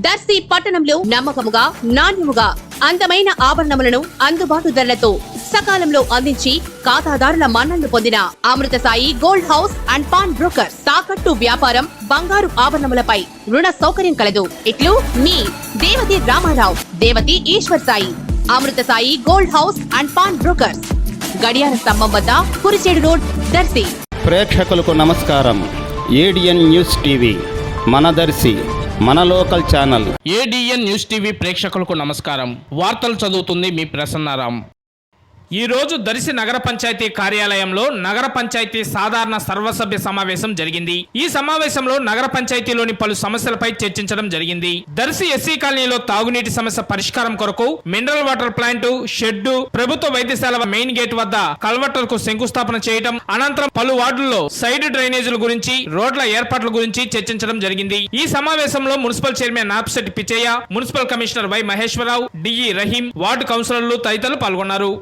దర్శి పట్టణంలో నమ్మకముగా నాణ్యముగా అందమైన ఆభరణములను అందుబాటు ధరలతో సకాలంలో అందించి ఖాతాదారుల మన్ననలు పొందిన Amrutha Sai gold house and pawn broker. తాకట్టు వ్యాపారం, బంగారు ఆభరణములపై రుణ సౌకర్యం కలదు. ఇట్లు మీ Devathi Ramarao, Devathi Eshwar Sai. Amrutha Sai gold house and pawn brokers, గడియార స్తంభం వద్ద కురిచేడు రోడ్, దర్శి. ప్రేక్షకులకు నమస్కారం. ఏడిఎన్ న్యూస్ టీవీ మన దర్శి, మన local channel. ADN news TV ప్రేక్షకులకు నమస్కారం. వార్తలు చదువుతుంది మీ ప్రసన్నారాం. ఈరోజు దర్శి నగర పంచాయతీ కార్యాలయంలో నగర పంచాయతీ సాధారణ సర్వసభ్య సమావేశం జరిగింది. ఈ సమావేశంలో నగర పంచాయతీలోని పలు సమస్యలపై చర్చించడం జరిగింది. దర్శి ఎస్సీ కాలనీలో తాగునీటి సమస్య పరిష్కారం కొరకు మినరల్ వాటర్ ప్లాంట్, షెడ్డు, ప్రభుత్వ వైద్యశాల మెయిన్ గేట్ వద్ద కల్వర్టర్ కు శంకుస్థాపన చేయడం, అనంతరం పలు వార్డుల్లో సైడ్ డ్రైనేజీల గురించి, రోడ్ల ఏర్పాట్ల గురించి చర్చించడం జరిగింది. ఈ సమావేశంలో municipal chairman Napshetti Pichaiah, municipal commissioner Y Maheshwararao, DE Rahim, ward కౌన్సిలర్లు తదితరులు పాల్గొన్నారు.